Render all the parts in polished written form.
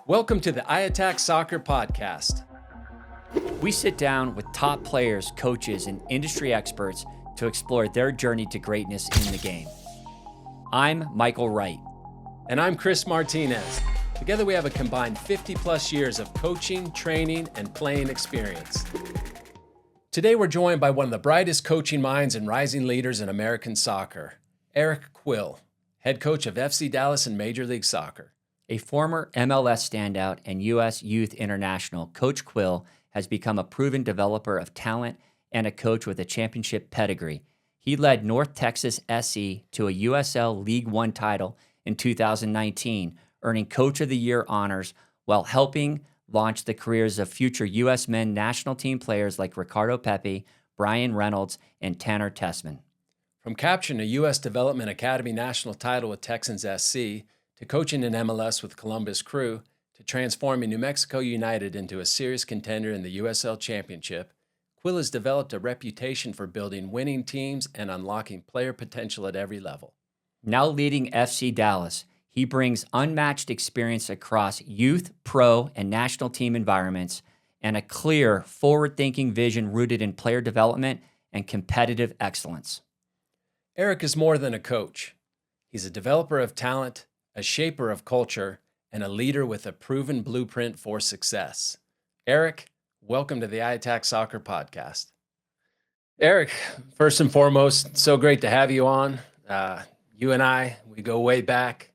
Welcome to the iATAC Soccer Podcast. We sit down with top players, coaches, and industry experts to explore their journey to greatness in the game. I'm Michael Wright. And I'm Chris Martinez. Together we have a combined 50 plus years of coaching, training, and playing experience. Today we're joined by one of the brightest coaching minds and rising leaders in American soccer, Eric Quill, head coach of FC Dallas in Major League Soccer. A former MLS standout and U.S. Youth International, Coach Quill has become a proven developer of talent and a coach with a championship pedigree. He led North Texas SC to a USL League One title in 2019, earning Coach of the Year honors while helping launch the careers of future U.S. men national team players like Ricardo Pepi, Brian Reynolds, and Tanner Tessman. From capturing a U.S. Development Academy national title with Texans SC, to coaching in MLS with Columbus Crew, to transforming New Mexico United into a serious contender in the USL Championship, Quill has developed a reputation for building winning teams and unlocking player potential at every level. Now leading FC Dallas, he brings unmatched experience across youth, pro, and national team environments and a clear, forward-thinking vision rooted in player development and competitive excellence. Eric is more than a coach. He's a developer of talent, a shaper of culture, and a leader with a proven blueprint for success. Eric, welcome to the iATAC Soccer Podcast. Eric, first and foremost, so great to have you on. You and I, we go way back,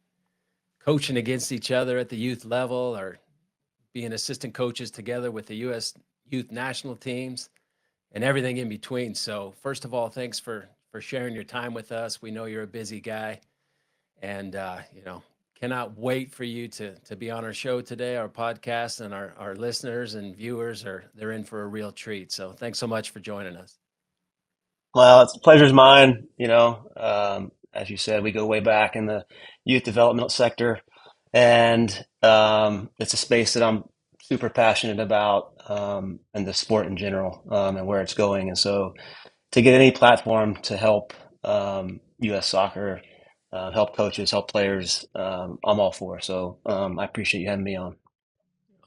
coaching against each other at the youth level or being assistant coaches together with the U.S. youth national teams and everything in between. So first of all, thanks for sharing your time with us. We know you're a busy guy. And, cannot wait for you to be on our show today, our podcast, and our listeners and viewers they're in for a real treat. So thanks so much for joining us. Well, it's the pleasure's mine. As you said, we go way back in the youth developmental sector, and it's a space that I'm super passionate about, and the sport in general, and where it's going. And so to get any platform to help U.S. soccer, help coaches, help players, I'm all for. So I appreciate you having me on.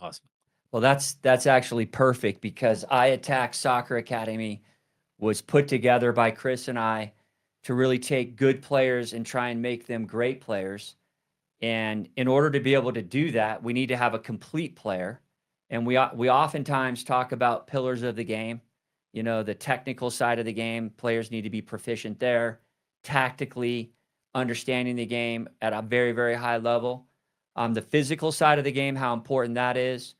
Awesome. Well, that's actually perfect because iATAC Soccer Academy was put together by Chris and I to really take good players and try and make them great players. And in order to be able to do that, we need to have a complete player. And we oftentimes talk about pillars of the game. The technical side of the game, players need to be proficient there. Tactically, understanding the game at a very, very high level. The physical side of the game, how important that is.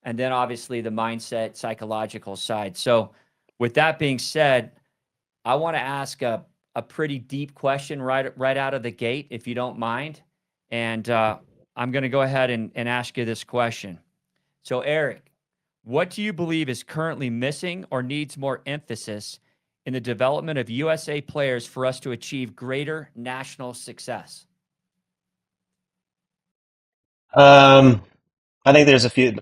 And then obviously the mindset, psychological side. So with that being said, I want to ask a pretty deep question right out of the gate, if you don't mind. And I'm going to go ahead and ask you this question. So Eric, what do you believe is currently missing or needs more emphasis in the development of USA players for us to achieve greater national success? I think there's a few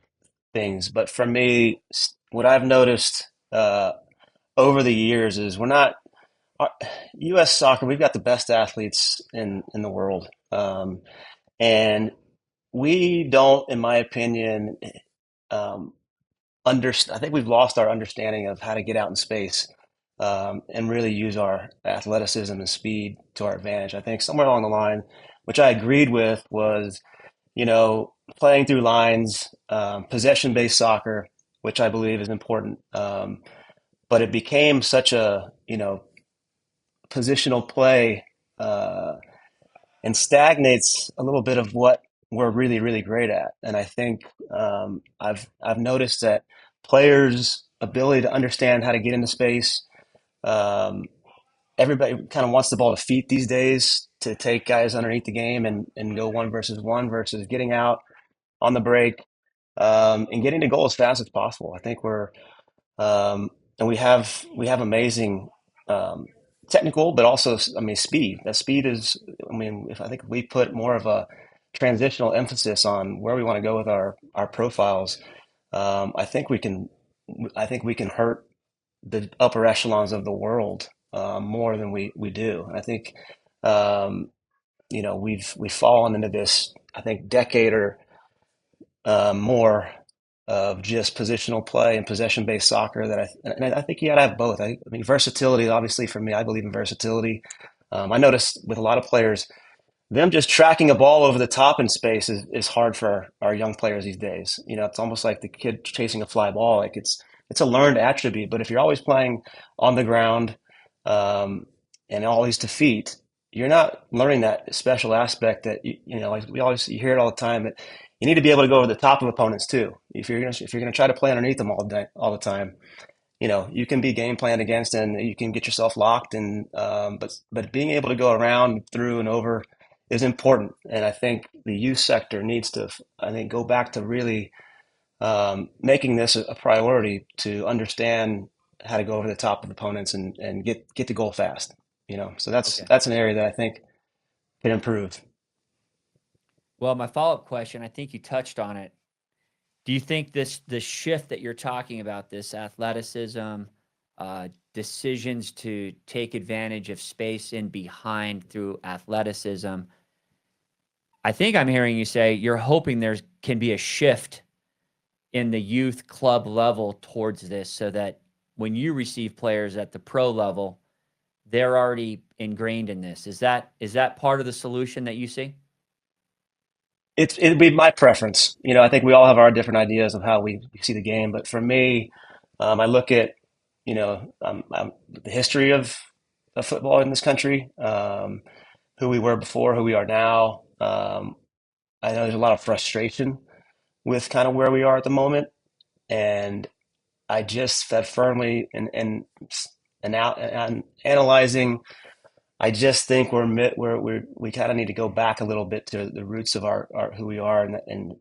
things, but for me, what I've noticed over the years is U.S. soccer, we've got the best athletes in the world. And we don't, in my opinion, I think we've lost our understanding of how to get out in space and really use our athleticism and speed to our advantage. I think somewhere along the line, which I agreed with, was, playing through lines, possession-based soccer, which I believe is important. But it became such a, positional play and stagnates a little bit of what we're really, really great at. And I think I've noticed that players' ability to understand how to get into space, everybody kind of wants the ball to feet these days to take guys underneath the game and go one versus getting out on the break and getting to goal as fast as possible. I think and we have amazing technical, but also, speed. That speed is, if we put more of a transitional emphasis on where we want to go with our profiles, I think we can hurt the upper echelons of the world more than we do. And I think we've fallen into this, I think, decade or more of just positional play and possession-based soccer. And I think you got to have both. I mean, versatility, obviously, for me, I believe in versatility. I noticed with a lot of players, them just tracking a ball over the top in space is hard for our young players these days. You know, it's almost like the kid chasing a fly ball. Like it's a learned attribute, but if you're always playing on the ground and always to feet, you're not learning that special aspect that you know. Like you hear it all the time. That you need to be able to go over the top of opponents too. If you're gonna try to play underneath them all the time, you know, you can be game planned against and you can get yourself locked. And but being able to go around, through, and over is important. And I think the youth sector needs to, I think, go back to really making this a priority to understand how to go over the top of opponents and get to goal fast. You know, so Okay. that's an area that I think can improve. Well, my follow-up question, I think you touched on it. Do you think this shift that you're talking about, this athleticism, decisions to take advantage of space in behind through athleticism, I think I'm hearing you say you're hoping there can be a shift in the youth club level towards this, so that when you receive players at the pro level, they're already ingrained in this. Is that part of the solution that you see? It'd be my preference. You know, I think we all have our different ideas of how we see the game, but for me, I look at, you know, the history of football in this country, who we were before, who we are now. I know there's a lot of frustration with kind of where we are at the moment, and I just fed firmly and out and analyzing. I just think we kind of need to go back a little bit to the roots of our who we are, and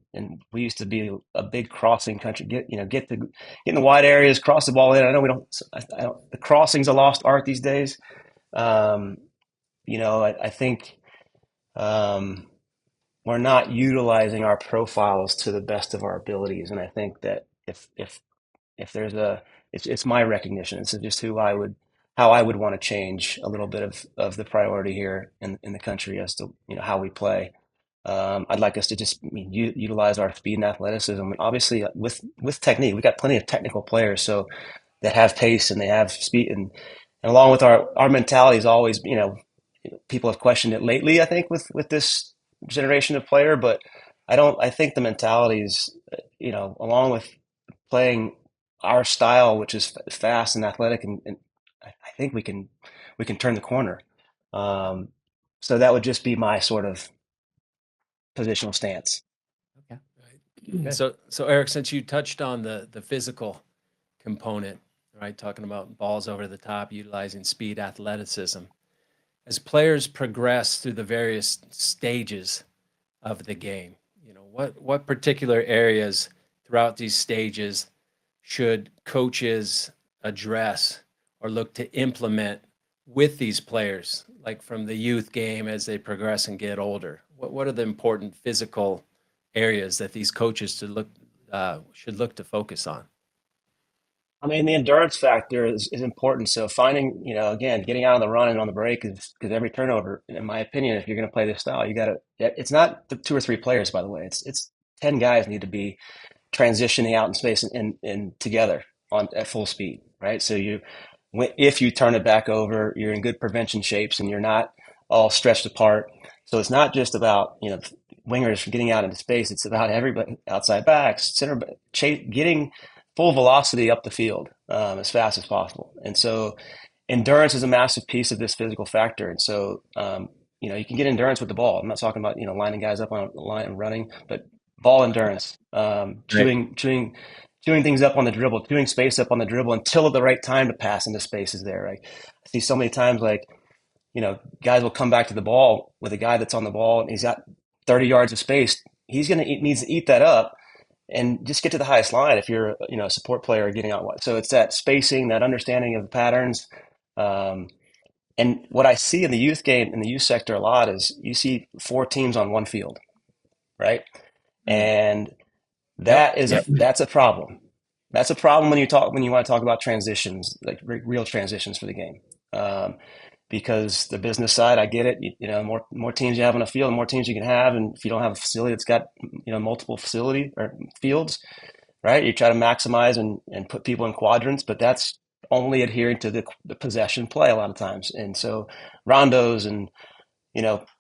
we used to be a big crossing country. Get in the wide areas, cross the ball in. I know we don't. I don't, the crossing's a lost art these days. Um, you know, I think we're not utilizing our profiles to the best of our abilities, and I think that if there's it's my recognition. It's just how I would want to change a little bit of the priority here in the country as to, you know, how we play. I'd like us to just, I mean, utilize our speed and athleticism, and obviously with technique. We got plenty of technical players, so that have pace and they have speed, and along with our mentality is always, you know, people have questioned it lately, I think, with this generation of player, but I think the mentality is, you know, along with playing our style, which is fast and athletic, and I think we can turn the corner. Um, so that would just be my sort of positional stance. Okay. Right. Good. So Eric, since you touched on the physical component, right, talking about balls over the top, utilizing speed, athleticism, as players progress through the various stages of the game, you know, what particular areas throughout these stages should coaches address or look to implement with these players, like from the youth game as they progress and get older? What are the important physical areas that these coaches should look to focus on? I mean, the endurance factor is important. So finding, you know, again, getting out on the run and on the break is because every turnover, in my opinion, if you're going to play this style, you got to. It's not the two or three players, by the way. It's 10 guys need to be transitioning out in space and together on at full speed, right? So if you turn it back over, you're in good prevention shapes and you're not all stretched apart. So it's not just about, you know, wingers getting out into space. It's about everybody, outside backs, getting full velocity up the field as fast as possible. And so endurance is a massive piece of this physical factor. And so, you know, you can get endurance with the ball. I'm not talking about, you know, lining guys up on a line and running, but ball endurance, Right. chewing things up on the dribble, chewing space up on the dribble until the right time to pass into space is there. Right? I see so many times, like, you know, guys will come back to the ball with a guy that's on the ball and he's got 30 yards of space. Needs to eat that up and just get to the highest line if you're, you know, a support player getting out wide. So it's that spacing, that understanding of the patterns. Um, and what I see in the youth game, in the youth sector a lot, is you see four teams on one field, right? Mm. And Yep. that's a problem. That's a problem when you want to talk about transitions, like real transitions for the game. Um, because the business side, I get it. More teams you have on a field, the more teams you can have, and if you don't have a facility that's got multiple facility or fields, right? You try to maximize and put people in quadrants, but that's only adhering to the possession play a lot of times. And so rondos and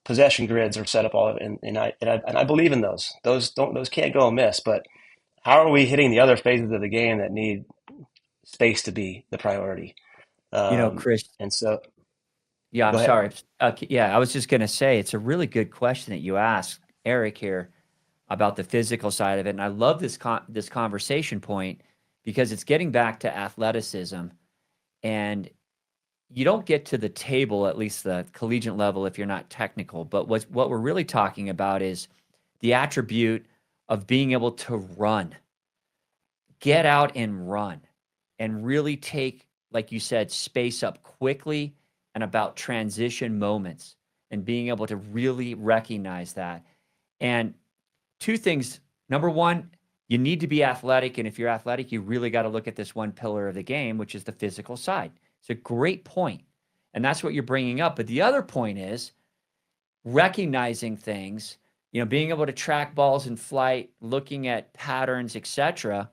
possession grids are set up all, and I believe in those. Those can't go amiss. But how are we hitting the other phases of the game that need space to be the priority? Chris, And so, yeah, I'm go ahead. sorry. Yeah, I was just going to say it's a really good question that you asked, Eric, here about the physical side of it. And I love this conversation point because it's getting back to athleticism. And you don't get to the table, at least the collegiate level, if you're not technical. But what we're really talking about is the attribute of being able to run, get out and run, and really take, like you said, space up quickly and about transition moments and being able to really recognize that. And two things. Number one, you need to be athletic. And if you're athletic, you really got to look at this one pillar of the game, which is the physical side. It's a great point. And that's what you're bringing up. But the other point is recognizing things, being able to track balls in flight, looking at patterns, etc.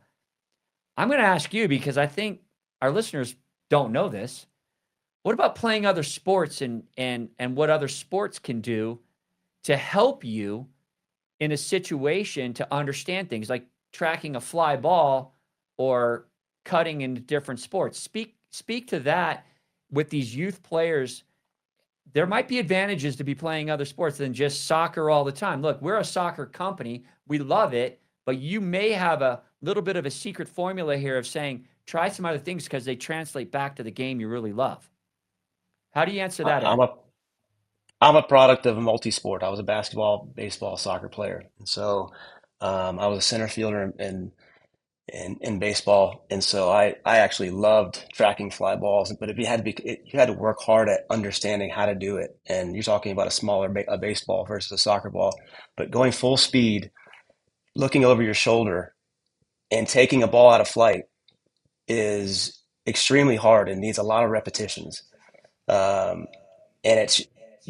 I'm going to ask you because I think our listeners don't know this. What about playing other sports and what other sports can do to help you in a situation to understand things like tracking a fly ball or cutting into different sports? Speak to that with these youth players. There might be advantages to be playing other sports than just soccer all the time. Look, we're a soccer company. We love it, but you may have a little bit of a secret formula here of saying, try some other things because they translate back to the game you really love. How do you answer that, I'm Eric? a I'm a product of a multi-sport. I was a basketball, baseball, soccer player, and so I was a center fielder in baseball, and so I actually loved tracking fly balls. But if you had to work hard at understanding how to do it. And you're talking about a baseball versus a soccer ball, but going full speed, looking over your shoulder, and taking a ball out of flight is extremely hard and needs a lot of repetitions. Um, and it's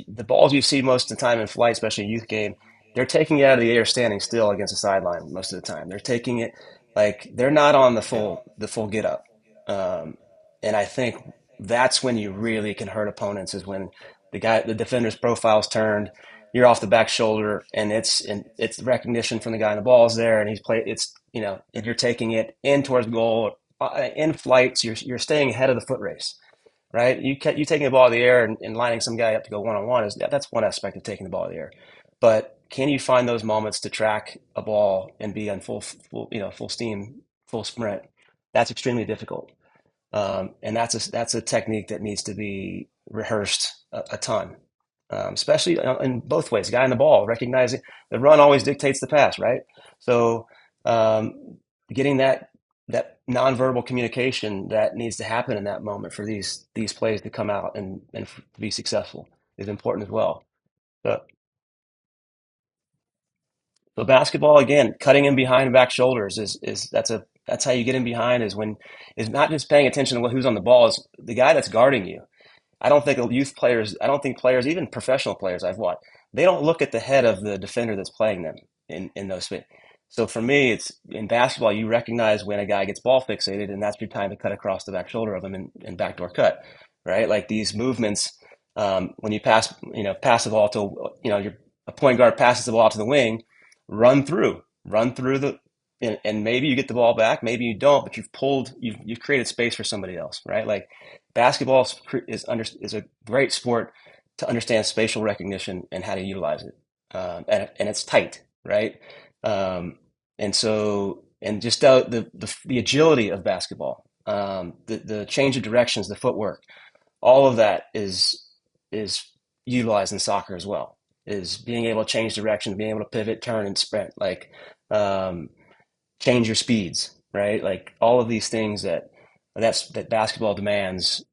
the balls you see most of the time in flight, especially in youth game, they're taking it out of the air standing still against the sideline most of the time. They're taking it like they're not on the full get up. Um, and I think that's when you really can hurt opponents is when the defender's profile's turned, you're off the back shoulder, and it's recognition from the guy in the ball is there, and and you're taking it in towards goal in flights. You're staying ahead of the foot race, right? You taking the ball in the air and lining some guy up to go one on one that's one aspect of taking the ball in the air. But can you find those moments to track a ball and be on full steam, full sprint? That's extremely difficult, and that's a technique that needs to be rehearsed a ton, especially in both ways. Guy in the ball, recognizing the run always dictates the pass, right? So getting that nonverbal communication that needs to happen in that moment for these plays to come out and to be successful is important as well. So, so basketball again, cutting in behind back shoulders is that's how you get in behind is not just paying attention to who's on the ball, is the guy that's guarding you. I don't think players, even professional players I've watched, they don't look at the head of the defender that's playing them in those spaces. So for me, it's in basketball, you recognize when a guy gets ball fixated, and that's your time to cut across the back shoulder of him and backdoor cut, right? Like these movements, when you pass the ball to, a point guard passes the ball to the wing, run through and maybe you get the ball back, maybe you don't, but you've created space for somebody else, right? Like basketball is a great sport to understand spatial recognition and how to utilize it, and it's tight, right? And so and just the agility of basketball, the change of directions, the footwork, all of that is utilized in soccer as well. Is being able to change directions, being able to pivot, turn, and sprint, like um, change your speeds, right? Like all of these things that basketball demands,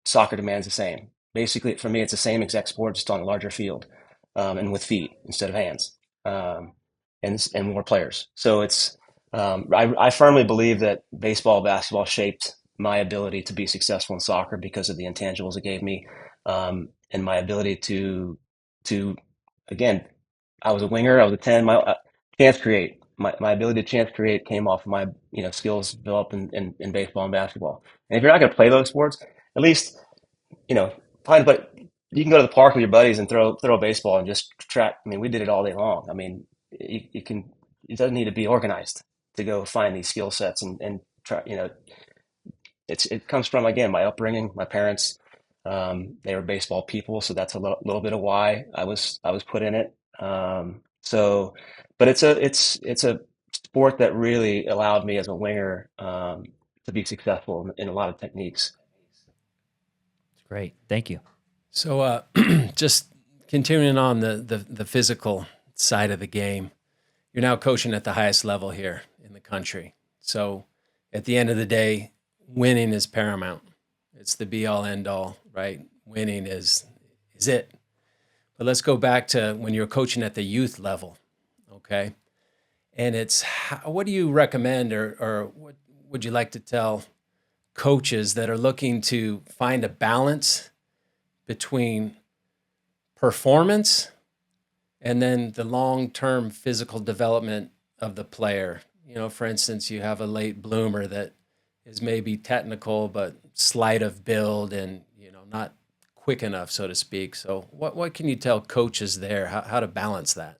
soccer demands the same. Basically, for me, it's the same exact sport, just on a larger field, and with feet instead of hands, um, and more players. So I firmly believe that baseball, basketball shaped my ability to be successful in soccer because of the intangibles it gave me, and my ability to again, I was a winger, I was a 10. My chance create, my ability to chance create came off of my skills developed in baseball and basketball. And if you're not going to play those sports, at least find. But you can go to the park with your buddies and throw a baseball and just track. I mean, we did it all day long. I mean, you can. It doesn't need to be organized to go find these skill sets and try. It comes from, again, my upbringing. My parents, they were baseball people, so that's a little bit of why I was put in it. But it's a sport that really allowed me as a winger to be successful in a lot of techniques. It's great. Thank you. So, just continuing on the physical side of the game, you're now coaching at the highest level here in the country. So, at the end of the day, winning is paramount. It's the be all end all, right? Winning is it. But let's go back to when you're coaching at the youth level, okay? And what do you recommend, or what would you like to tell coaches that are looking to find a balance between performance and then the long-term physical development of the player? For instance, you have a late bloomer that is maybe technical but slight of build and not quick enough, so to speak. So what can you tell coaches there how to balance that?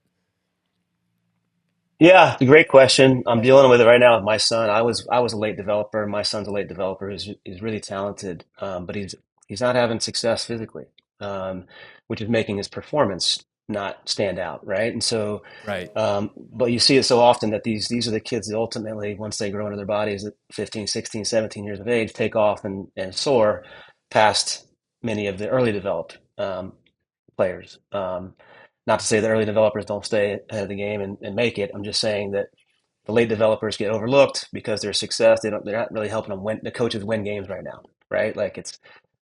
Yeah, it's a great question. I'm dealing with it right now with my son. I was a late developer. My son's a late developer. He's really talented, but he's not having success physically, um, which is making his performance not stand out, right? And so, Right. but you see it so often that these are the kids that ultimately, once they grow into their bodies at 15, 16, 17 years of age, take off and soar past many of the early developed players. Not to say that early developers don't stay ahead of the game and make it. I'm just saying that the late developers get overlooked because their success, they're not really helping them win. The coaches win games right now, right? Like it's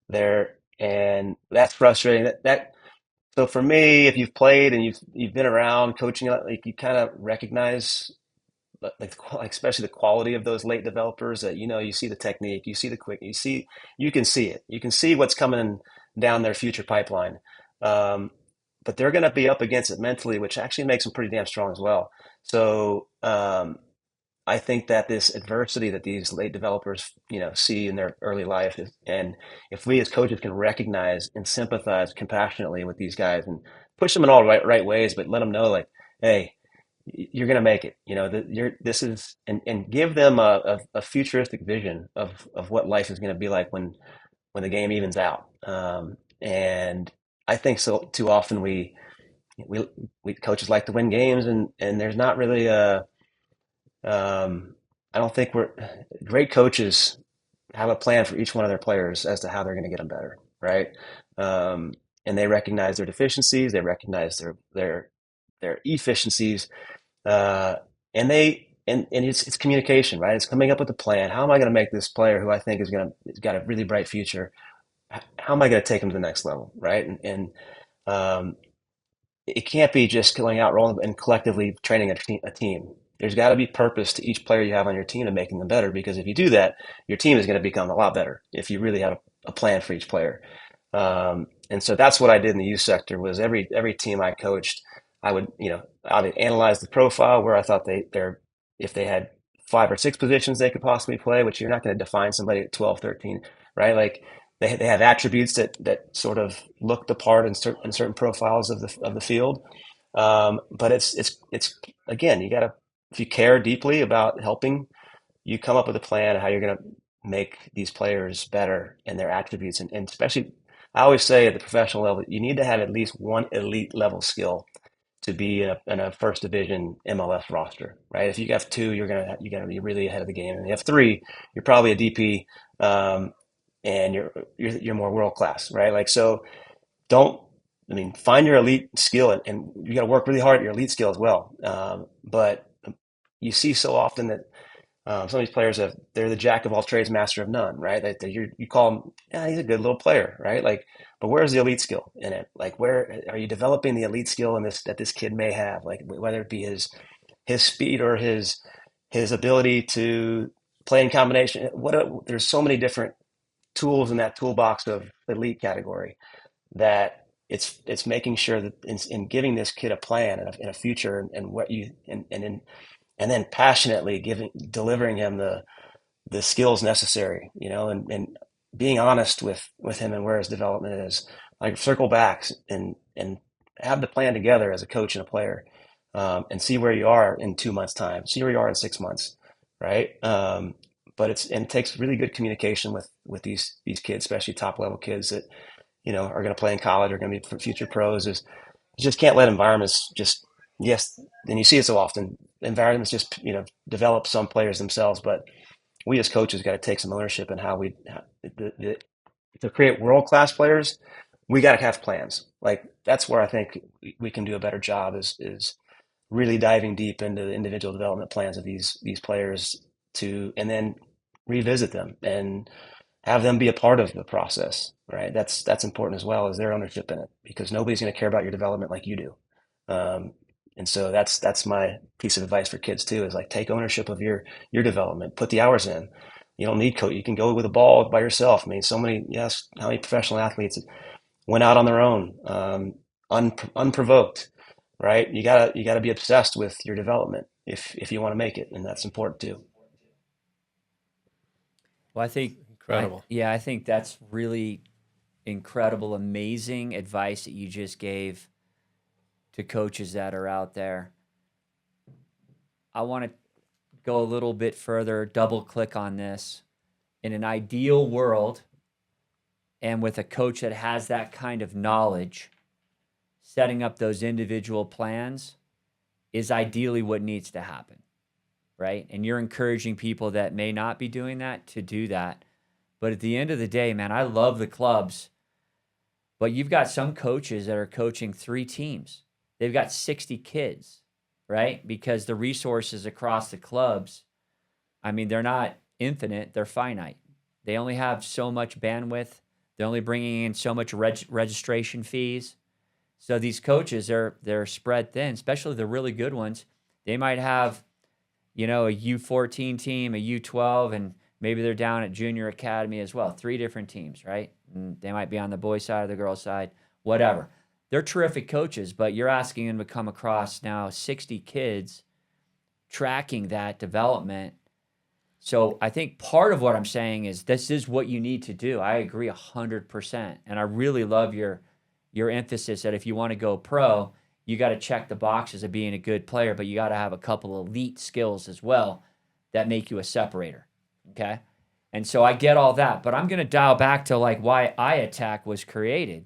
there, and that's frustrating. So for me, if you've played and you've been around coaching, like you kind of recognize like especially the quality of those late developers that you see the technique, you see the quick, you can see it, you can see what's coming down their future pipeline. Um, but they're going to be up against it mentally, which actually makes them pretty damn strong as well. So I think that this adversity that these late developers, see in their early life and if we as coaches can recognize and sympathize compassionately with these guys and push them in all right ways, but let them know like, hey, you're going to make it. This is, and give them a futuristic vision of what life is going to be like when the game evens out. And I think so too often we we coaches like to win games and there's not really I don't think we're great coaches have a plan for each one of their players as to how they're going to get them better, right? Um, and they recognize their deficiencies, they recognize their efficiencies, uh, and it's communication, right? It's coming up with a plan. How am I going to make this player who I think is got a really bright future? How am I going to take him to the next level, right? And um, it can't be just going out rolling and collectively training a team. There's got to be purpose to each player you have on your team and making them better. Because if you do that, your team is going to become a lot better if you really have a plan for each player. And so that's what I did in the youth sector. Was every team I coached, I would analyze the profile where I thought they're if they had 5 or 6 positions they could possibly play, which you're not going to define somebody at 12, 13, right? Like they have attributes that sort of look the part in certain profiles of the field. But it's again, you got to, if you care deeply about helping, you come up with a plan of how you're going to make these players better in their attributes, and especially, I always say at the professional level, you need to have at least one elite level skill to be in a first division MLS roster, right? If you have two, you got to be really ahead of the game, and if you have three, you're probably a DP, and you're more world class, right? Like so, don't I mean find your elite skill, and you got to work really hard at your elite skill as well. But you see so often that some of these players they're the jack of all trades, master of none, right? Like you call him, yeah, he's a good little player, right? Like, but where's the elite skill in it? Like, where are you developing the elite skill in this that this kid may have? Like, whether it be his speed or his ability to playing combination. There's so many different tools in that toolbox of elite category that it's making sure that in giving this kid a plan and a future and what you and then passionately delivering him the skills necessary, and being honest with him and where his development is. Like circle back and have the plan together as a coach and a player, and see where you are in 2 months' time, see where you are in 6 months, right? But it takes really good communication with these kids, especially top level kids that are going to play in college, are going to be future pros. You just can't let environments just yes, and you see it so often. Environments just develop some players themselves, but we as coaches got to take some ownership in how to create world class players. We got to have plans. Like that's where I think we can do a better job is really diving deep into the individual development plans of these players and then revisit them and have them be a part of the process, right? That's important as well as their ownership in it, because nobody's going to care about your development like you do. And so that's my piece of advice for kids too, is like take ownership of your development, put the hours in. You don't need coach. You can go with a ball by yourself. I mean, how many professional athletes went out on their own, unprovoked, right? You gotta be obsessed with your development if you want to make it, and that's important too. Well, I think Incredible. I think that's really incredible, amazing advice that you just gave to coaches that are out there. I want to go a little bit further, double click on this. In an ideal world, and with a coach that has that kind of knowledge, setting up those individual plans is ideally what needs to happen, right? And you're encouraging people that may not be doing that to do that. But at the end of the day, man, I love the clubs, but you've got some coaches that are coaching 3 teams. They've got 60 kids, right? Because the resources across the clubs, I mean, they're not infinite, they're finite. They only have so much bandwidth. They're only bringing in so much registration fees. So these coaches, they're spread thin, especially the really good ones. They might have, a U14 team, a U12, and maybe they're down at junior academy as well. 3 different teams, right? And they might be on the boys' side or the girls' side, whatever. They're terrific coaches, but you're asking them to come across now 60 kids tracking that development. So I think part of what I'm saying is this is what you need to do. I agree 100%. And I really love your emphasis that if you want to go pro, you got to check the boxes of being a good player, but you got to have a couple elite skills as well that make you a separator. Okay? And so I get all that, but I'm going to dial back to like why iATAC was created.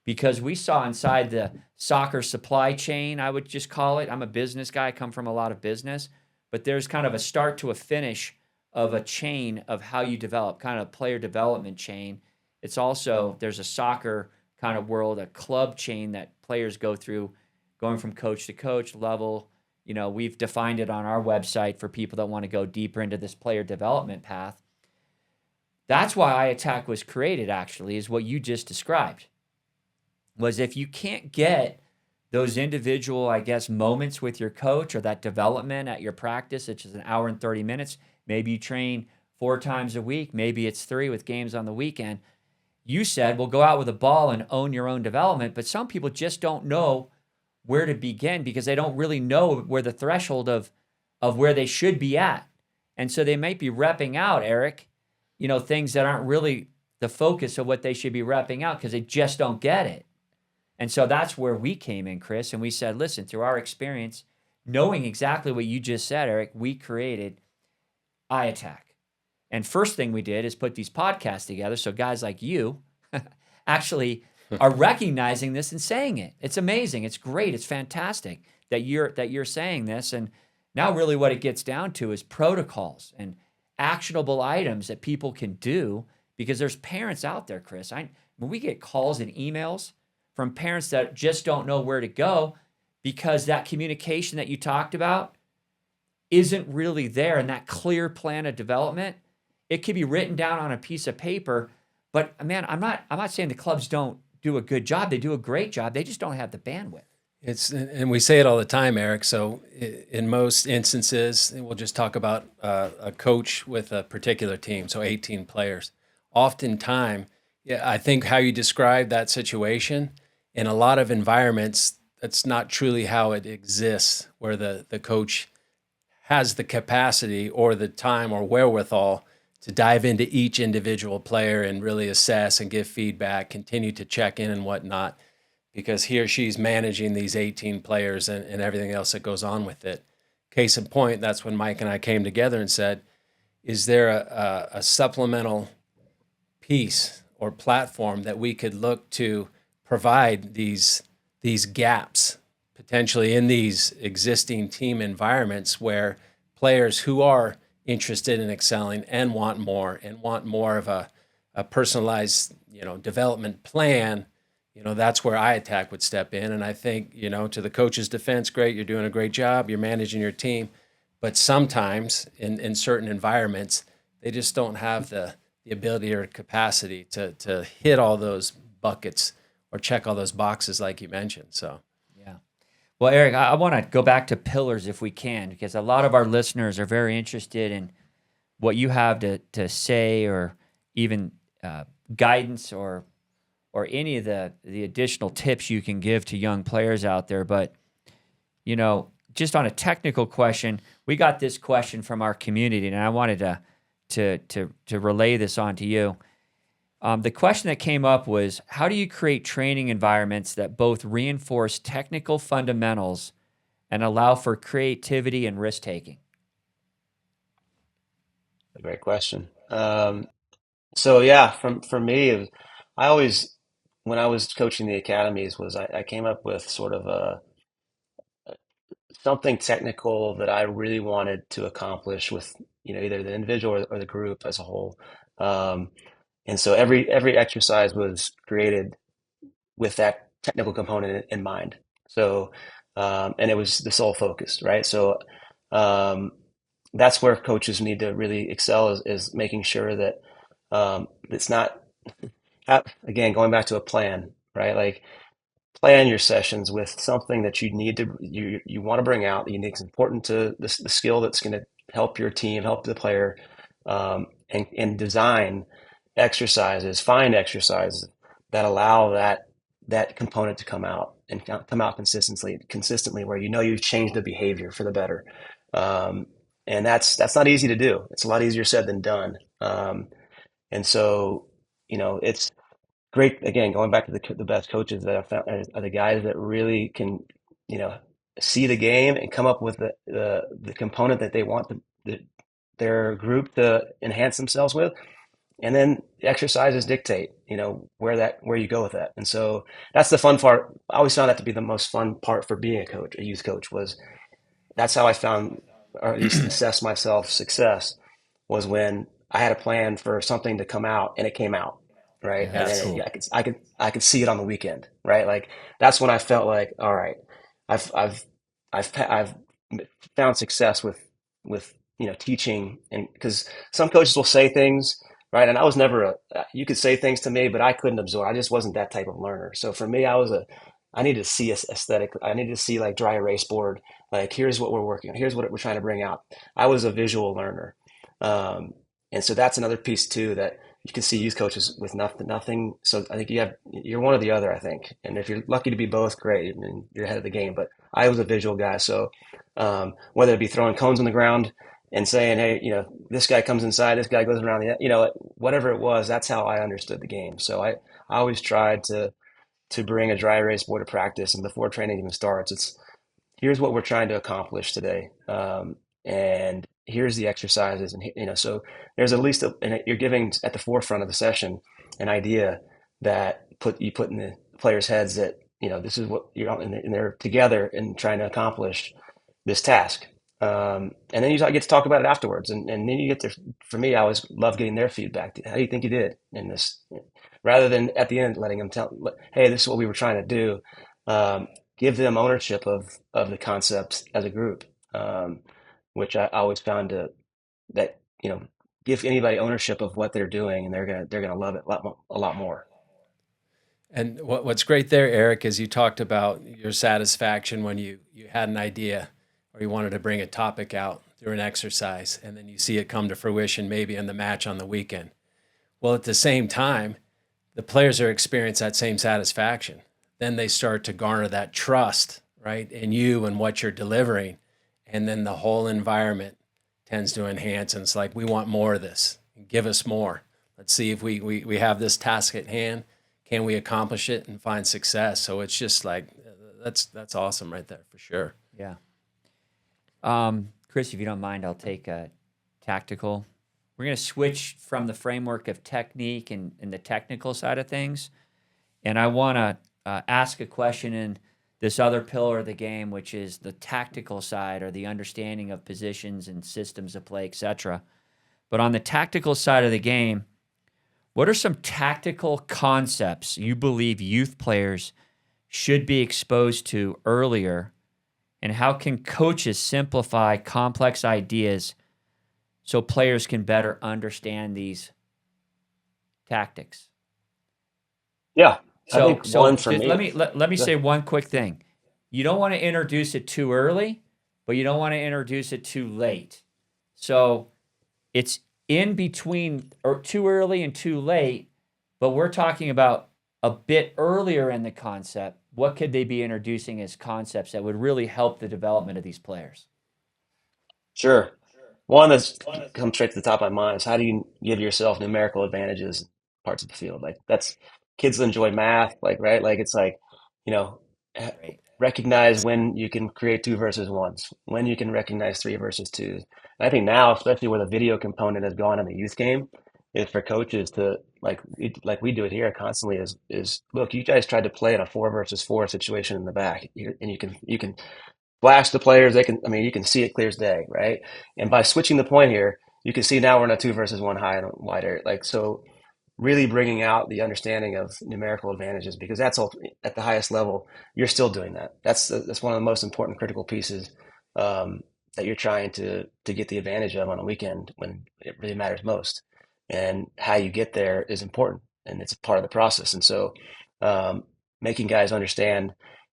Because we saw inside the soccer supply chain, I would just call it. I'm a business guy, I come from a lot of business, but there's kind of a start to a finish of a chain of how you develop, kind of a player development chain. It's also, there's a soccer kind of world, a club chain that players go through, going from coach to coach level. We've defined it on our website for people that want to go deeper into this player development path. That's why iATAC was created, actually, is what you just described. Was if you can't get those individual, I guess, moments with your coach or that development at your practice, which is an hour and 30 minutes, maybe you train 4 times a week, maybe it's 3 with games on the weekend. You said, well, go out with a ball and own your own development, but some people just don't know where to begin because they don't really know where the threshold of where they should be at. And so they might be repping out, Eric, things that aren't really the focus of what they should be repping out because they just don't get it. And so that's where we came in, Chris, and we said, listen, through our experience, knowing exactly what you just said, Eric, we created iATAC. And first thing we did is put these podcasts together so guys like you actually are recognizing this and saying it. It's amazing. It's great. It's fantastic that you're saying this. And now really what it gets down to is protocols and actionable items that people can do because there's parents out there, Chris. When we get calls and emails from parents that just don't know where to go because that communication that you talked about isn't really there and that clear plan of development, it could be written down on a piece of paper. But man, I'm not saying the clubs don't do a good job. They do a great job. They just don't have the bandwidth. And we say it all the time, Eric. So in most instances, and we'll just talk about a coach with a particular team, so 18 players. Oftentimes, yeah, I think how you describe that situation in a lot of environments, that's not truly how it exists, where the coach has the capacity or the time or wherewithal to dive into each individual player and really assess and give feedback, continue to check in and whatnot, because he or she's managing these 18 players and everything else that goes on with it. Case in point, that's when Mike and I came together and said, is there a supplemental piece or platform that we could look to provide these gaps potentially in these existing team environments where players who are interested in excelling and want more of a personalized development plan. That's where iATAC would step in. And I think, to the coach's defense, great, you're doing a great job, you're managing your team. But sometimes in certain environments, they just don't have the ability or capacity to hit all those buckets or check all those boxes like you mentioned. So, Yeah. Well, Eric, I want to go back to pillars if we can, because a lot of our listeners are very interested in what you have to say, or even guidance, or any of the additional tips you can give to young players out there. But, just on a technical question, we got this question from our community, and I wanted to relay this on to you. The question that came up was, how do you create training environments that both reinforce technical fundamentals and allow for creativity and risk-taking? A great question. So yeah, for me, I always, when I was coaching the academies, I came up with sort of something technical that I really wanted to accomplish with, either the individual or the group as a whole. Um, and so every exercise was created with that technical component in mind. So, and it was the sole focus, right? So, um, that's where coaches need to really excel is making sure that it's not, again, going back to a plan, right? Like, plan your sessions with something that you want to bring out that you think is important to the skill that's going to help your team, help the player, and design exercises, find exercises that allow that component to come out and come out consistently, where you've changed the behavior for the better. Um, and that's not easy to do. It's a lot easier said than done. And so, it's great. Again, going back to the best coaches that I've found are the guys that really can, you know, see the game and come up with the component that they want their group to enhance themselves with, and then the exercises dictate, where you go with that. And so that's the fun part. I always found that to be the most fun part for being a youth coach, was that's how I found, or at least assess myself success, was when I had a plan for something to come out and it came out, right? Yeah, And that's then cool. I could see it on the weekend, right? Like, that's when I felt like, all right, I've I've I've found success with teaching. And because some coaches will say things, right, and I was never you could say things to me, but I couldn't absorb. I just wasn't that type of learner. So for me, I needed to see aesthetic. I needed to see, like, dry erase board. Like, here's what we're working on. Here's what we're trying to bring out. I was a visual learner. Um, and so that's another piece too, that you can see youth coaches with nothing. So I think you're one or the other, I think. And if you're lucky to be both, great, I mean, you're ahead of the game. But I was a visual guy. So whether it be throwing cones on the ground and saying, hey, this guy comes inside, this guy goes around whatever it was, that's how I understood the game. So I always tried to bring a dry erase board to practice. And before training even starts, here's what we're trying to accomplish today. And here's the exercises. And, so there's at least, and you're giving at the forefront of the session an idea that you put in the players' heads, that, this is what and they're together and trying to accomplish this task. And then you get to talk about it afterwards. And then you get to, for me, I always love getting their feedback. How do you think you did in this? Rather than at the end letting them tell, hey, this is what we were trying to do. Give them ownership of the concepts as a group, which I always found that give anybody ownership of what they're doing, and they're gonna love it a lot more. And what's great there, Eric, is you talked about your satisfaction when you had an idea or you wanted to bring a topic out through an exercise, and then you see it come to fruition maybe in the match on the weekend. Well, at the same time, the players are experiencing that same satisfaction. Then they start to garner that trust, right, in you and what you're delivering. And then the whole environment tends to enhance. And it's like, we want more of this. Give us more. Let's see if we have this task at hand. Can we accomplish it and find success? So it's just like, that's awesome right there for sure. Yeah. Chris, if you don't mind, I'll take a tactical. We're going to switch from the framework of technique and the technical side of things. And I want to ask a question in this other pillar of the game, which is the tactical side or the understanding of positions and systems of play, etc. But on the tactical side of the game, what are some tactical concepts you believe youth players should be exposed to earlier? And how can coaches simplify complex ideas so players can better understand these tactics? Yeah, I So, think so one for just me. let me say one quick thing. You don't want to introduce it too early, but you don't want to introduce it too late. So it's in between or too early and too late, but we're talking about a bit earlier in the concept. What could they be introducing as concepts that would really help the development of these players? Sure. One that's come straight to the top of my mind is how do you give yourself numerical advantages in parts of the field? Like that's kids enjoy math, like right? Like it's like, you know, Great. recognize when you can create two versus ones, when you can recognize three versus twos. And I think now, especially where the video component has gone in the youth game, is for coaches to like we do it here constantly is look, you guys tried to play in a four versus four situation in the back, and you can flash the players. They can, I mean, you can see it clear as day, right? And by switching the point here, you can see now we're in a two versus one high and wide area. Like, so really bringing out the understanding of numerical advantages because that's all at the highest level. You're still doing that. That's one of the most important critical pieces that you're trying to get the advantage of on a weekend when it really matters most. And how you get there is important, and it's a part of the process. And so, making guys understand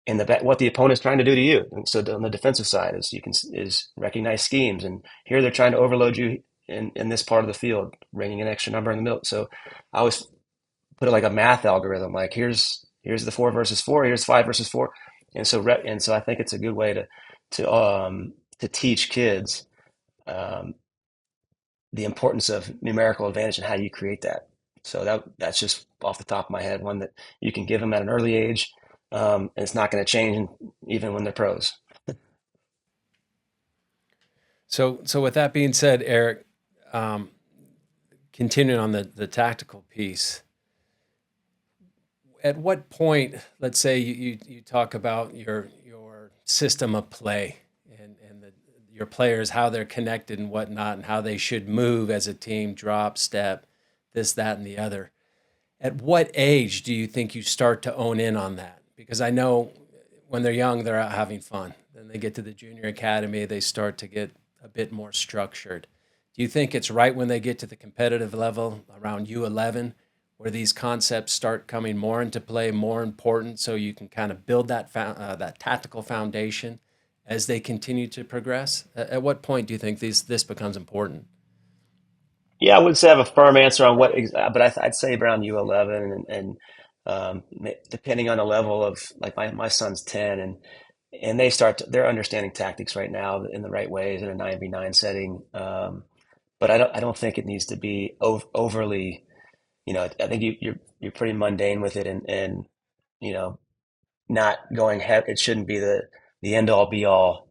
in the back what the opponent's trying to do to you. And so on the defensive side is you can is recognize schemes, and here they're trying to overload you in this part of the field, bringing an extra number in the middle. So I always put it like a math algorithm. Like here's the four versus four, here's five versus four, and so I think it's a good way to teach kids um, the importance of numerical advantage and how you create that. So that's just off the top of my head, one that you can give them at an early age, and it's not going to change even when they're pros. So with that being said, Eric, um, continuing on the tactical piece, at what point, let's say you talk about your system of play and your players, how they're connected and whatnot, and how they should move as a team, drop, step, this, that, and the other. At what age do you think you start to own in on that? Because I know when they're young, they're out having fun. Then they get to the junior academy, they start to get a bit more structured. Do you think it's right when they get to the competitive level around U11 where these concepts start coming more into play, more important, so you can kind of build that tactical foundation as they continue to progress? At what point do you think this becomes important? Yeah, I wouldn't say I have a firm answer on but I'd say around U11 depending on the level of like my son's 10 and they're understanding tactics right now in the right ways in a 9v9 setting. But I don't think it needs to be overly, I think you're pretty mundane with it and you know, not going it shouldn't be the end all be all.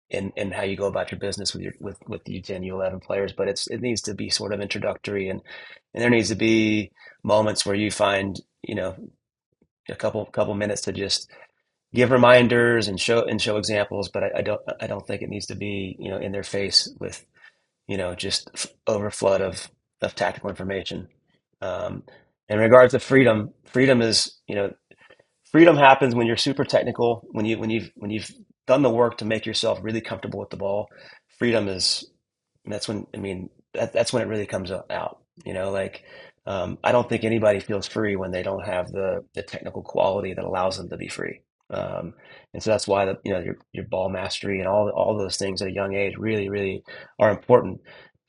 In how you go about your business with the U10, U11 players, but it needs to be sort of introductory and there needs to be moments where you find, a couple minutes to just give reminders and show examples, but I don't think it needs to be, in their face with, just overflood of tactical information. Um, in regards to freedom is, freedom happens when you're super technical, when you've done the work to make yourself really comfortable with the ball. Freedom is that's when I mean that's when it really comes out. Like I don't think anybody feels free when they don't have the technical quality that allows them to be free. Um, and so that's why your ball mastery and all those things at a young age really really are important,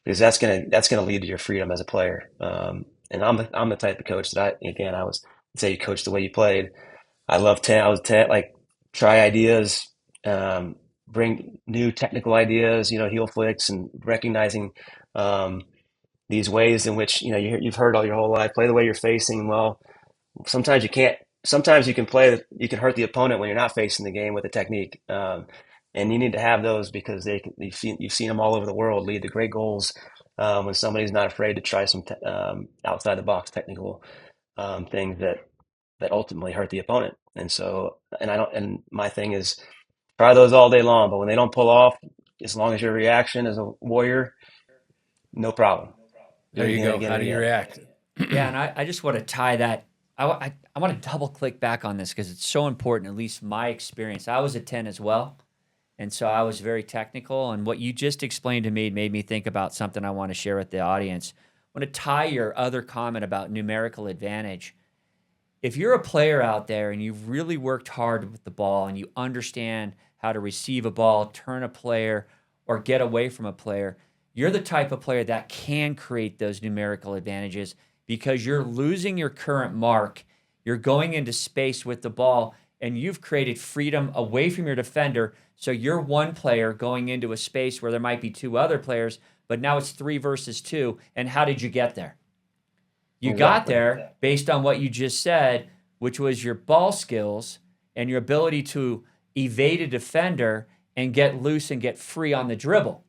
because that's gonna lead to your freedom as a player. And I'm the type of coach that I would say you coach the way you played. I was 10, like try ideas, bring new technical ideas, heel flicks, and recognizing um, these ways in which you've heard all your whole life. Play the way you're facing. Well, sometimes you can't. Sometimes you can hurt the opponent when you're not facing the game with a technique. And you need to have those because you've seen them all over the world lead to great goals when somebody's not afraid to try some outside the box technical things that ultimately hurt the opponent. And so, and I don't, and my thing is try those all day long, but when they don't pull off, as long as your reaction as a warrior, no problem. Do There it you again, go. again, How and do you again. react? Yeah, and I just want to tie that. I want to double click back on this because it's so important, at least my experience. I was a 10 as well. And so I was very technical. And what you just explained to me made me think about something I want to share with the audience. I want to tie your other comment about numerical advantage. If you're a player out there and you've really worked hard with the ball and you understand how to receive a ball, turn a player, or get away from a player, you're the type of player that can create those numerical advantages because you're losing your current mark. You're going into space with the ball, and you've created freedom away from your defender. So you're one player going into a space where there might be two other players, but now it's 3 versus 2. And how did you get there? You got Exactly. there based on what you just said, which was your ball skills and your ability to evade a defender and get loose and get free on the dribble.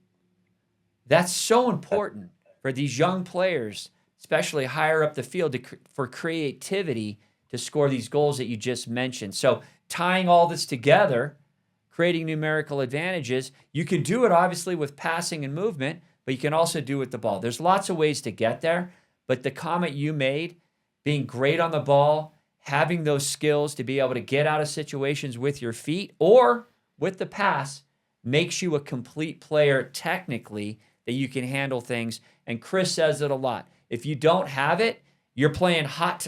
That's so important for these young players, especially higher up the field, for creativity to score these goals that you just mentioned. So tying all this together, creating numerical advantages, you can do it obviously with passing and movement, but you can also do it with the ball. There's lots of ways to get there, but the comment you made, being great on the ball, having those skills to be able to get out of situations with your feet or with the pass, makes you a complete player technically, that you can handle things. And Chris says it a lot. If you don't have it, you're playing hot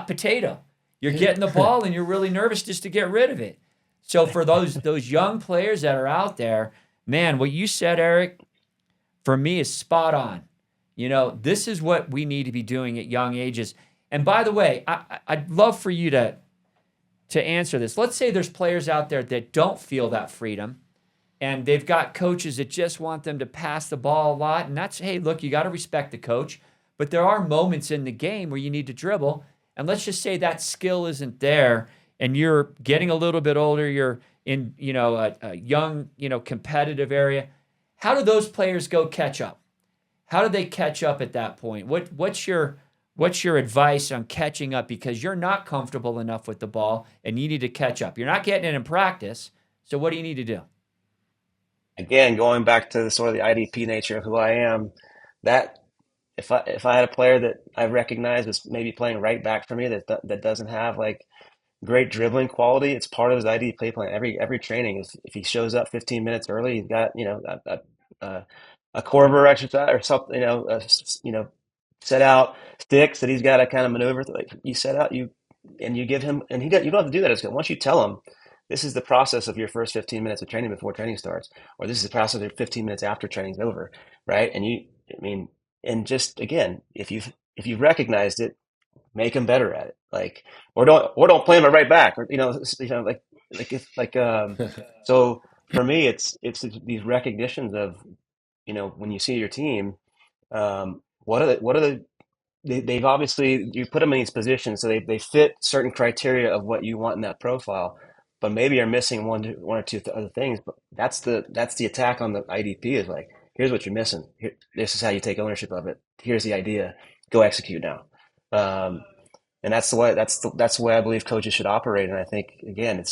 potato. You're getting the ball and you're really nervous just to get rid of it. So for those young players that are out there, man, what you said, Eric, for me is spot on. This is what we need to be doing at young ages. And by the way, I'd love for you to answer this. Let's say there's players out there that don't feel that freedom, and they've got coaches that just want them to pass the ball a lot. And that's, hey, look, you got to respect the coach. But there are moments in the game where you need to dribble. And let's just say that skill isn't there and you're getting a little bit older, you're in, a young, competitive area. How do those players go catch up? How do they catch up at that point? What's your advice on catching up? Because you're not comfortable enough with the ball and you need to catch up. You're not getting it in practice. So what do you need to do? Again, going back to the sort of the IDP nature of who I am, that if I had a player that I recognize is maybe playing right back for me that doesn't have like great dribbling quality, it's part of his IDP plan. Every training, if he shows up 15 minutes early, he's got a Corver exercise or something, set out sticks that he's got to kind of maneuver. Like you set out you give him, and you don't have to do that. Once you tell him, this is the process of your first 15 minutes of training before training starts, or this is the process of 15 minutes after training's over, right? And just again, if you've recognized it, make him better at it, like, or don't play him right back, or so for me, it's these recognitions of, when you see your team, what are the they've obviously, you put them in these positions so they fit certain criteria of what you want in that profile, but maybe you're missing one or two other things. But that's the attack on the IDP is like, here's what you're missing. Here, this is how you take ownership of it. Here's the idea. Go execute now. And that's the way I believe coaches should operate. And I think again,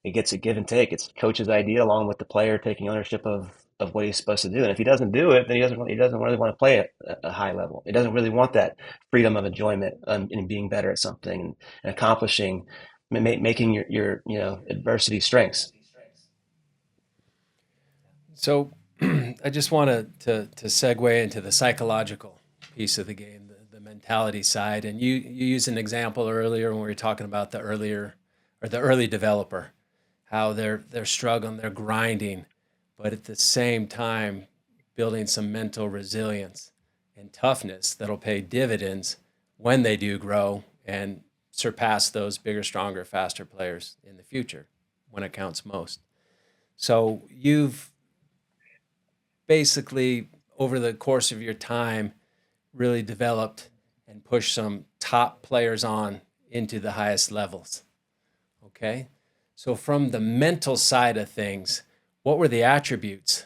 it gets a give and take. It's coach's idea along with the player taking ownership of what he's supposed to do. And if he doesn't do it, then he doesn't really want to play at a high level. He doesn't really want that freedom of enjoyment in being better at something and accomplishing, making your adversity strengths. So I just want to segue into the psychological piece of the game, the mentality side. And you used an example earlier when we were talking about the early developer, how they're struggling, they're grinding, but at the same time building some mental resilience and toughness that'll pay dividends when they do grow and surpass those bigger, stronger, faster players in the future when it counts most. So you've basically, over the course of your time, really developed and pushed some top players on into the highest levels. Okay. So from the mental side of things, what were the attributes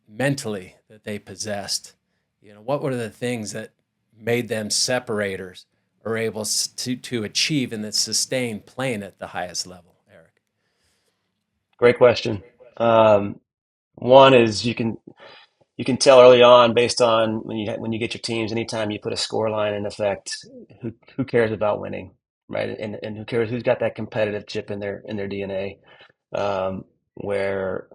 mentally that they possessed? What were the things that made them separators or able to achieve and that sustain playing at the highest level, Eric? Great question. One is you can tell early on based on when you get your teams. Anytime you put a score line in effect, who cares about winning, right? And who cares who's got that competitive chip in their DNA, where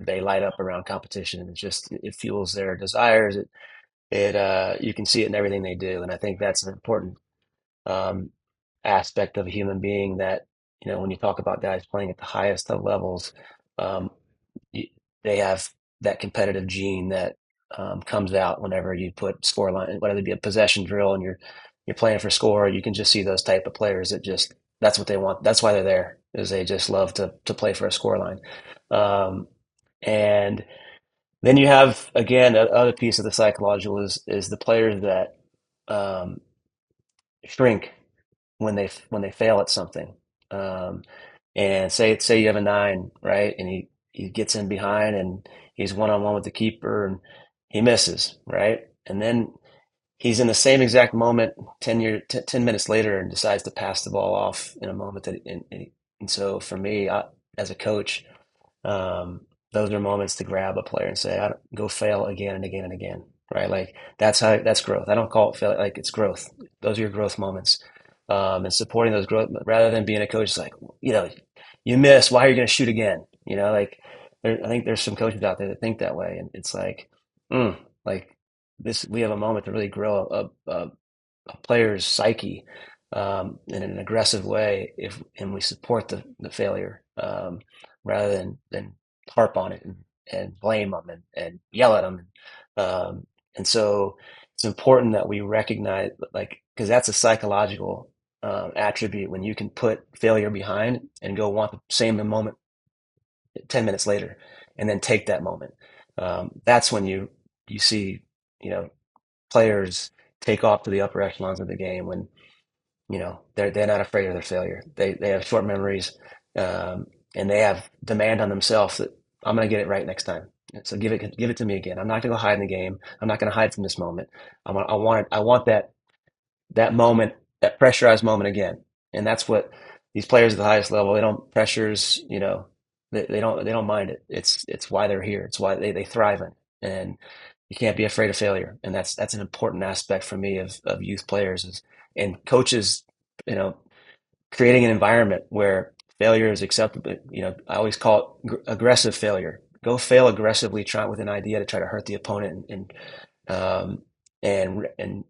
they light up around competition, and it fuels their desires. You can see it in everything they do, and I think that's an important um, aspect of a human being that when you talk about guys playing at the highest of levels. Um, they have that competitive gene that comes out whenever you put score line, whether it be a possession drill and you're playing for score. You can just see those type of players that that's what they want. That's why they're there, is they just love to play for a score line. And then you have, again, the other piece of the psychological is the players that um, shrink when they fail at something. Um, and say you have a 9, right? And he gets in behind and he's one on one with the keeper and he misses, right? And then he's in the same exact moment 10 minutes later and decides to pass the ball off in a moment and so for me, as a coach, um, those are moments to grab a player and say, go fail again and again and again, right? Like that's growth. I don't call it failure, like it's growth. Those are your growth moments. And supporting those growth rather than being a coach, like, you miss, why are you going to shoot again? Like I think there's some coaches out there that think that way. And it's like we have a moment to really grow a player's psyche in an aggressive way and we support the failure rather than harp on it and blame them and yell at them. And so it's important that we recognize, like, because that's a psychological attribute when you can put failure behind and go want the same moment 10 minutes later and then take that moment. That's when you see, players take off to the upper echelons of the game when they're not afraid of their failure. They have short memories, and they have demand on themselves that I'm going to get it right next time. So give it to me again. I'm not going to go hide in the game. I'm not going to hide from this moment. I want that moment, that pressurized moment again. And that's what these players at the highest level, they don't pressures, they don't mind it. It's why they're here. It's why they thrive in it. And you can't be afraid of failure. And that's an important aspect for me of youth players and coaches, creating an environment where failure is acceptable. I always call it aggressive failure. Go fail aggressively, try with an idea to try to hurt the opponent um, and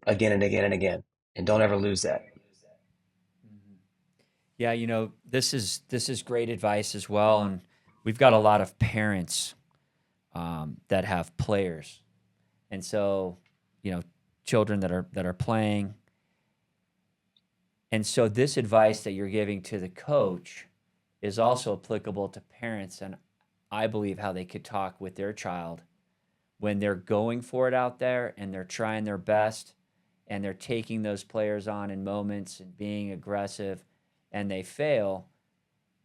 again and again and again. And don't ever lose that. Yeah, this is great advice as well, and we've got a lot of parents that have players, and so children that are playing, and so this advice that you're giving to the coach is also applicable to parents, and I believe how they could talk with their child when they're going for it out there and they're trying their best and they're taking those players on in moments and being aggressive and they fail.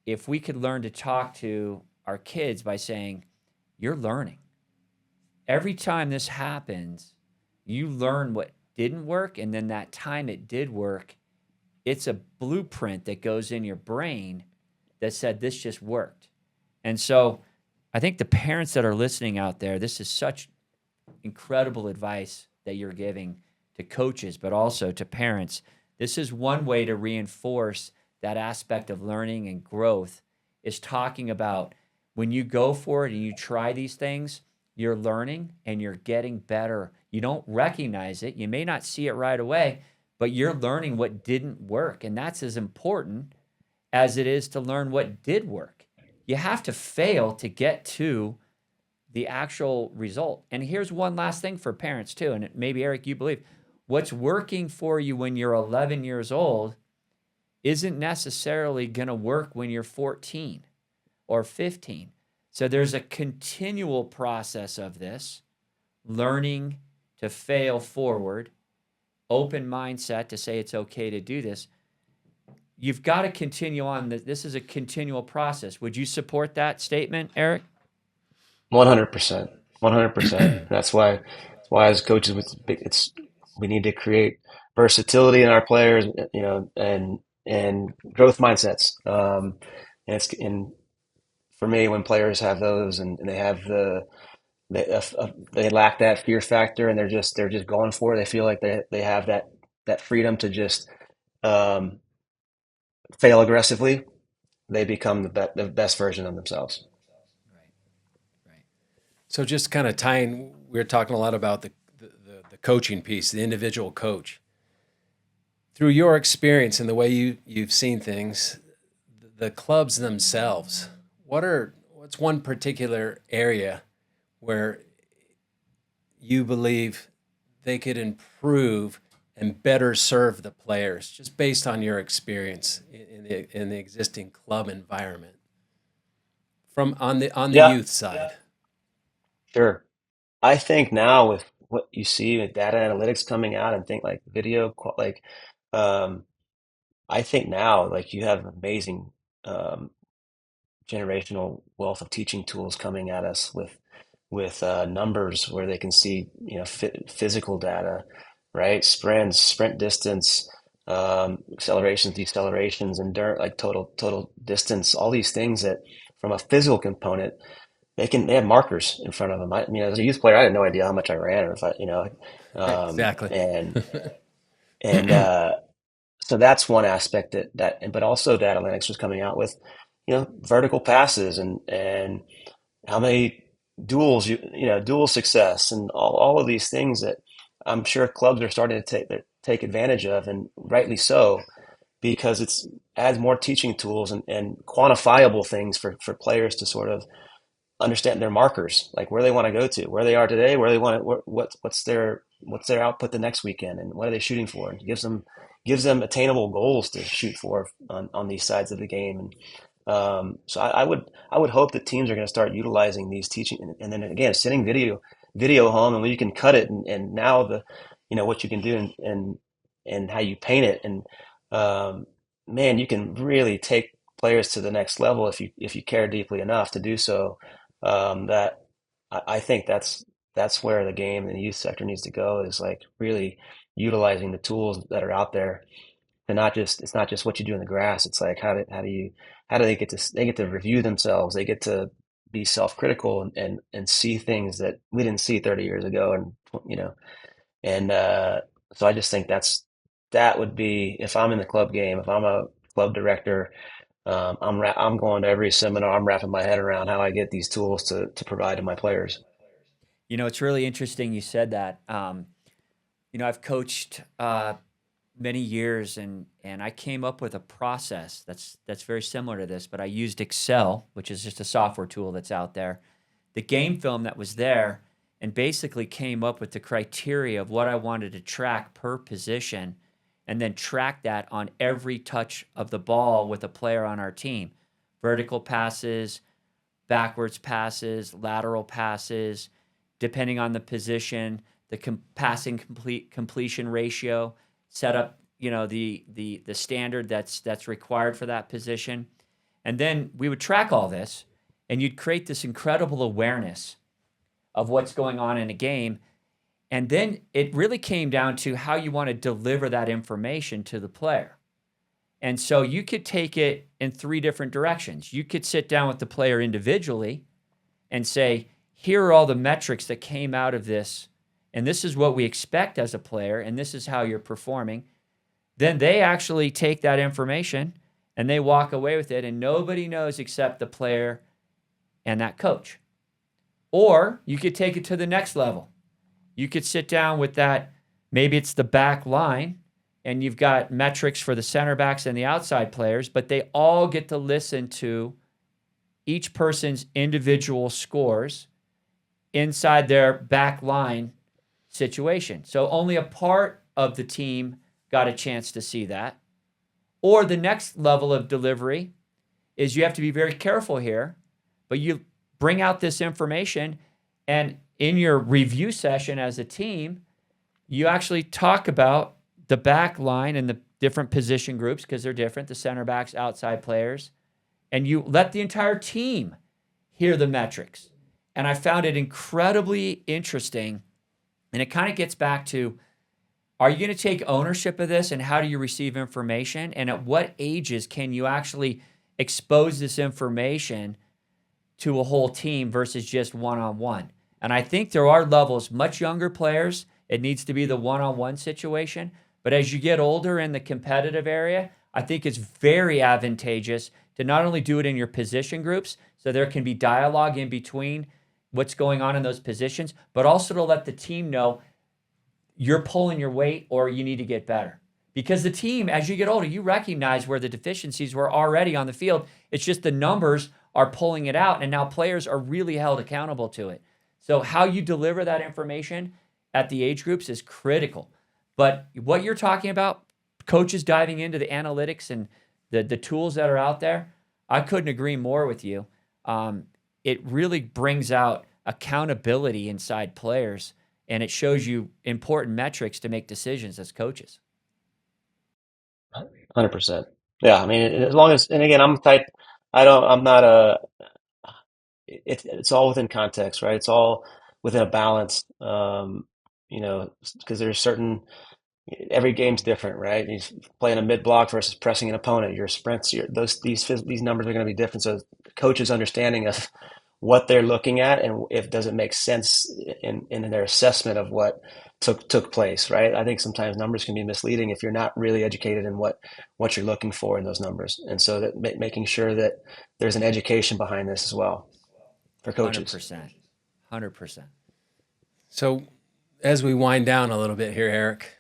If we could learn to talk to our kids by saying, you're learning. Every time this happens, you learn what didn't work, and then that time it did work, it's a blueprint that goes in your brain that said this just worked. And so I think the parents that are listening out there, this is such incredible advice that you're giving to coaches, but also to parents. This is one way to reinforce that aspect of learning and growth, is talking about when you go for it and you try these things, you're learning and you're getting better. You don't recognize it. You may not see it right away, but you're learning what didn't work. And that's as important as it is to learn what did work. You have to fail to get to the actual result. And here's one last thing for parents too, and maybe Eric, you believe what's working for you when you're 11 years old isn't necessarily going to work when you're 14 or 15. So there's a continual process of this, learning to fail forward, open mindset to say it's okay to do this. You've got to continue on. This is a continual process. Would you support that statement, Eric? 100%. 100%. That's why as coaches, we need to create versatility in our players, and growth mindsets. And for me, when players have those and they have they lack that fear factor and they're just going for it. They feel like they have that freedom to just um, fail aggressively. They become the best version of themselves. Right. So just kind of tying, we were talking a lot about the coaching piece, the individual coach. Through your experience and the way you've seen things, the clubs themselves, what's one particular area where you believe they could improve and better serve the players, just based on your experience in the existing club environment, from on the Yeah, youth side? sure. I think now with what you see with data analytics coming out and think like um, I think now like you have amazing um, generational wealth of teaching tools coming at us with numbers where they can see physical data, right? Sprints, sprint distance, accelerations, decelerations, and like total distance. All these things that from a physical component they have markers in front of them. As a youth player, I had no idea how much I ran or if um, Exactly. and and so that's one aspect but also data analytics was coming out with, vertical passes and how many duels dual success and all of these things that I'm sure clubs are starting to take advantage of, and rightly so, because it's adds more teaching tools and quantifiable things for players to sort of understand their markers, like where they want to go to, where they are today, where they want to, what's their output the next weekend, and what are they shooting for, and gives them attainable goals to shoot for on these sides of the game. And so I would hope that teams are going to start utilizing these teaching, and then again sending video home, and when you can cut it, and now what you can do, and how you paint it, and um, man, you can really take players to the next level if you care deeply enough to do so. That I think that's where the game and the youth sector needs to go, is like really utilizing the tools that are out there, and it's not just what you do in the grass. It's like how do they get to review themselves. They get to be self-critical and see things that we didn't see 30 years ago, and you know and so I just think that would be, if I'm in the club game, if I'm a club director, I'm going to every seminar. I'm wrapping my head around how I get these tools to provide to my players. It's really interesting you said that. I've coached many years, and I came up with a process that's very similar to this, but I used Excel, which is just a software tool that's out there, the game film that was there, and basically came up with the criteria of what I wanted to track per position, and then track that on every touch of the ball with a player on our team. Vertical passes, backwards passes, lateral passes, depending on the position, the completion ratio, set up, the standard that's required for that position. And then we would track all this, and you'd create this incredible awareness of what's going on in a game. And then it really came down to how you want to deliver that information to the player. And so you could take it in three different directions. You could sit down with the player individually and say, here are all the metrics that came out of this, and this is what we expect as a player, and this is how you're performing. Then they actually take that information and they walk away with it, and nobody knows except the player and that coach. Or you could take it to the next level. You could sit down with that, maybe it's the back line, and you've got metrics for the center backs and the outside players, but they all get to listen to each person's individual scores inside their back line situation. So only a part of the team got a chance to see that. Or the next level of delivery is you have to be very careful here, but you bring out this information, and in your review session as a team, you actually talk about the back line and the different position groups, because they're different, the center backs, outside players, and you let the entire team hear the metrics. And I found it incredibly interesting. And it kind of gets back to, are you going to take ownership of this, and how do you receive information? And at what ages can you actually expose this information to a whole team versus just one-on-one? And I think there are levels, much younger players, it needs to be the one-on-one situation. But as you get older in the competitive area, I think it's very advantageous to not only do it in your position groups, so there can be dialogue in between what's going on in those positions, but also to let the team know you're pulling your weight or you need to get better. Because the team, as you get older, you recognize where the deficiencies were already on the field. It's just the numbers are pulling it out, and now players are really held accountable to it. So how you deliver that information at the age groups is critical. But what you're talking about, coaches diving into the analytics and the tools that are out there, I couldn't agree more with you. It really brings out accountability inside players, and it shows you important metrics to make decisions as coaches. 100%. Yeah, I mean, as long as, and again, I'm the type, I'm not a, it's all within context, right? It's all within a balance, because there's certain, every game's different, right? You're playing a mid block versus pressing an opponent. Your sprints, these numbers are going to be different. So coaches' understanding of what they're looking at and if does it make sense in their assessment of what took place, right? I think sometimes numbers can be misleading if you're not really educated in what you're looking for in those numbers, and so that making sure that there's an education behind this as well for coaches. 100%. So, as we wind down a little bit here, Eric,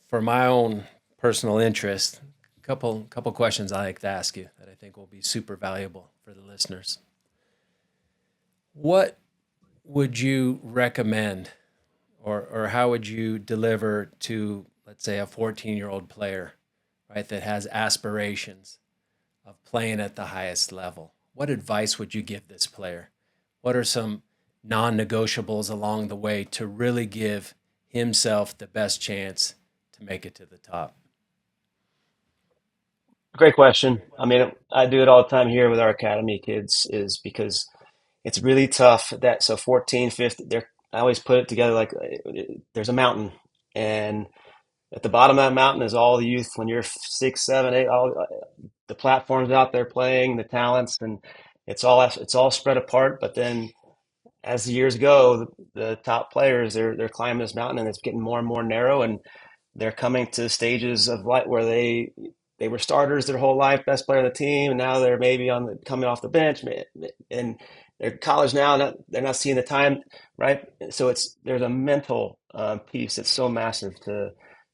for my own personal interest, a couple questions I like to ask you that I think will be super valuable for the listeners. What would you recommend, or how would you deliver to, let's say, a 14-year-old player, right, that has aspirations of playing at the highest level? What advice would you give this player? What are some non-negotiables along the way to really give himself the best chance to make it to the top? Great question. I mean, I do it all the time here with our academy kids, is because it's really tough that, so 14, 15, I always put it together like there's a mountain, and at the bottom of that mountain is all the youth. When you're 6, 7, 8, all the platforms out there playing, the talents, and it's all spread apart. But then as the years go, the top players, they're climbing this mountain, and it's getting more and more narrow, and they're coming to stages of life where they were starters their whole life, best player on the team, and now they're maybe coming off the bench, and they're in college now. They're not seeing the time, right? So there's a mental piece that's so massive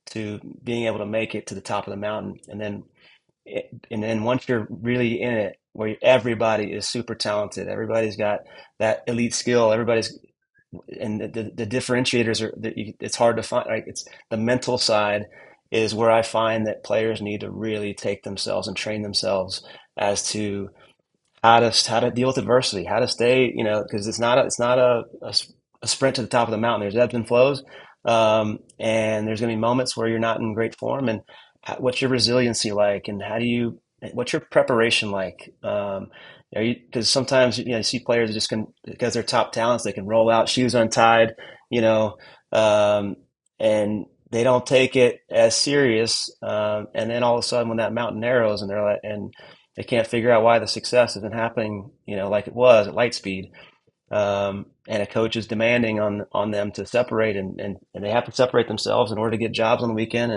to being able to make it to the top of the mountain, and then once you're really in it, where everybody is super talented, everybody's got that elite skill, and the differentiators it's hard to find. Like, it's the mental side is where I find that players need to really take themselves and train themselves as to how to deal with adversity, how to stay, because it's not a sprint to the top of the mountain. There's ebbs and flows, and there's going to be moments where you're not in great form. And what's your resiliency like, and what's your preparation like? Because sometimes you see players just because they're top talents, they can roll out shoes untied, and they don't take it as serious. And then all of a sudden, when that mountain narrows, and they can't figure out why the success isn't happening, like it was at light speed. And a coach is demanding on them to separate, and they have to separate themselves in order to get jobs on the weekend.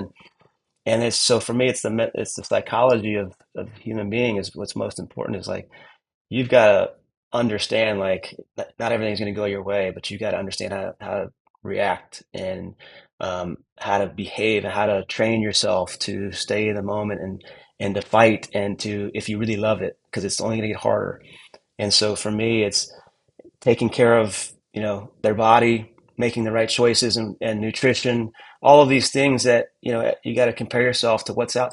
And it's, so for me, it's the psychology of human being is what's most important. Is like, you've got understand like not everything's going to go your way, but you got to understand how to react and how to behave and how to train yourself to stay in the moment and to fight and to if you really love it because it's only going to get harder. And so for me, it's taking care of their body, making the right choices and nutrition, all of these things that you got to compare yourself to what's out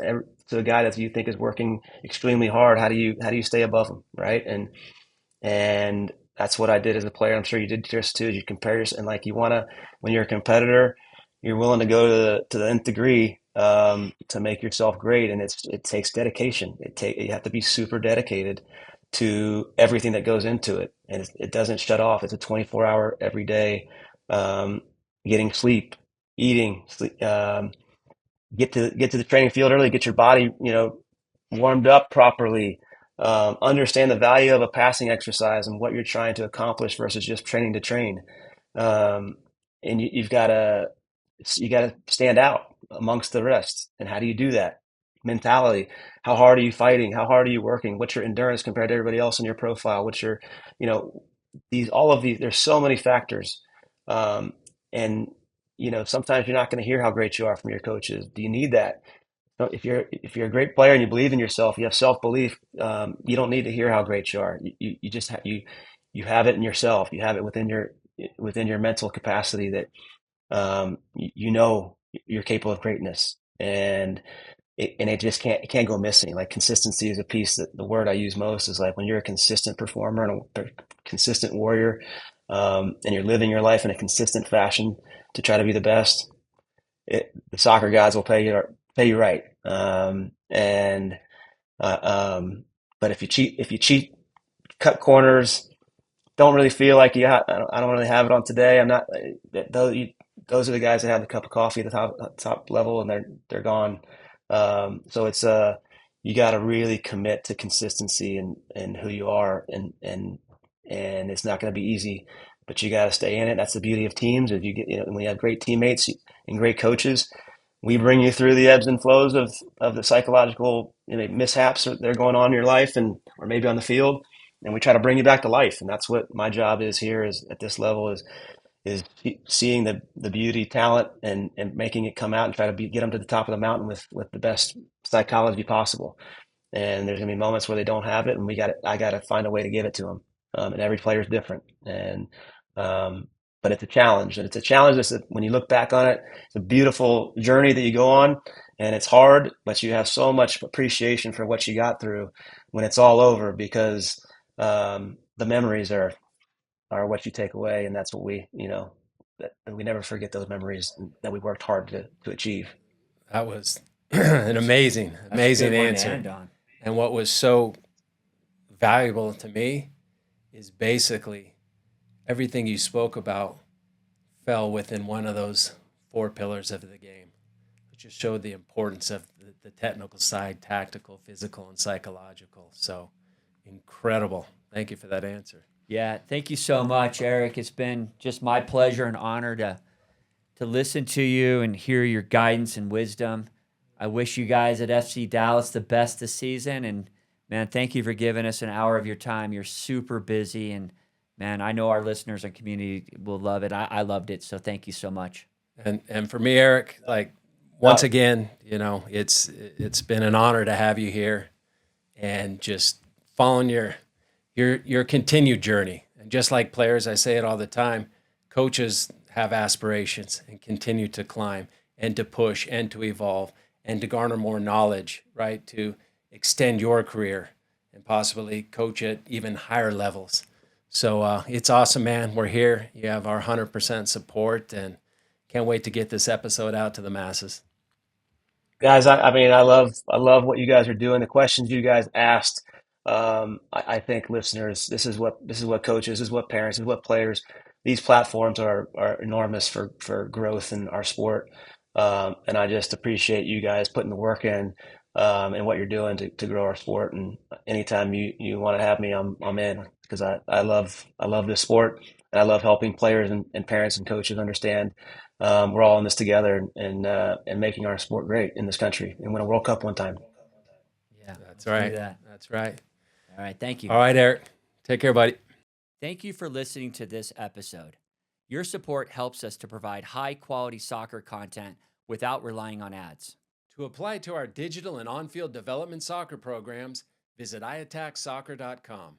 to a guy that you think is working extremely hard. How do you stay above them, right? And that's what I did as a player. I'm sure you did yours too. You compare yourself, and like you want to, when you're a competitor, you're willing to go to the nth degree to make yourself great, and it takes dedication. You have to be super dedicated to everything that goes into it, and it doesn't shut off. It's a 24-hour every day, getting sleep, eating, sleep, get to the training field early, get your body, warmed up properly, understand the value of a passing exercise and what you're trying to accomplish versus just training to train. Um, and you got to stand out amongst the rest. And how do you do that? Mentality. How hard are you fighting? How hard are you working? What's your endurance compared to everybody else in your profile? What's your, all of these, there's so many factors. And sometimes you're not going to hear how great you are from your coaches. Do you need that? If you're a great player and you believe in yourself, you have self-belief. You don't need to hear how great you are. You just you have it in yourself. You have it within your mental capacity that you're capable of greatness, and it just can't go missing. Like consistency is a piece that the word I use most is like when you're a consistent performer and a consistent warrior, and you're living your life in a consistent fashion to try to be the best. The soccer gods will pay you right. And but if you cheat, cut corners, don't really feel like I don't really have it on today. I'm not those are the guys that have the cup of coffee at the top level and they're gone. So it's you got to really commit to consistency and who you are and it's not going to be easy, but you got to stay in it. That's the beauty of teams. If you get when you have great teammates and great coaches, we bring you through the ebbs and flows of the psychological mishaps that are going on in your life or maybe on the field, and we try to bring you back to life. And that's what my job is here is at this level is seeing the beauty, talent, and making it come out and try to get them to the top of the mountain with the best psychology possible. And there's gonna be moments where they don't have it, and I got to find a way to give it to them. And every player is different, and but it's a challenge, and it's a challenge when you look back on it, it's a beautiful journey that you go on, and it's hard, but you have so much appreciation for what you got through when it's all over because the memories are what you take away, and that's what that we never forget those memories that we worked hard to achieve. That was an amazing That's a good one to answer. end on. And what was so valuable to me is basically everything you spoke about fell within one of those four pillars of the game. It just showed the importance of the technical side, tactical, physical, and psychological. So incredible. Thank you for that answer. Yeah, thank you so much, Eric. It's been just my pleasure and honor to listen to you and hear your guidance and wisdom. I wish you guys at FC Dallas the best this season. And, man, thank you for giving us an hour of your time. You're super busy. And, man, I know our listeners and community will love it. I loved it. So thank you so much. And for me, Eric, like once again, it's been an honor to have you here and just following your continued journey. And just like players, I say it all the time, coaches have aspirations and continue to climb and to push and to evolve and to garner more knowledge, right? To extend your career and possibly coach at even higher levels. So it's awesome, man. We're here. You have our 100% support and can't wait to get this episode out to the masses. Guys, I mean, I love what you guys are doing. The questions you guys asked, I think listeners, this is what coaches, this is what parents, this is what players. These platforms are enormous for growth in our sport, and I just appreciate you guys putting the work in and what you're doing to grow our sport. And anytime you want to have me, I'm in because I love this sport and I love helping players and parents and coaches understand. We're all in this together and making our sport great in this country and win a World Cup one time. Yeah, That's right. do that. That's right. All right. Thank you. All right, Eric. Take care, buddy. Thank you for listening to this episode. Your support helps us to provide high-quality soccer content without relying on ads. To apply to our digital and on-field development soccer programs, visit iatacsoccer.com.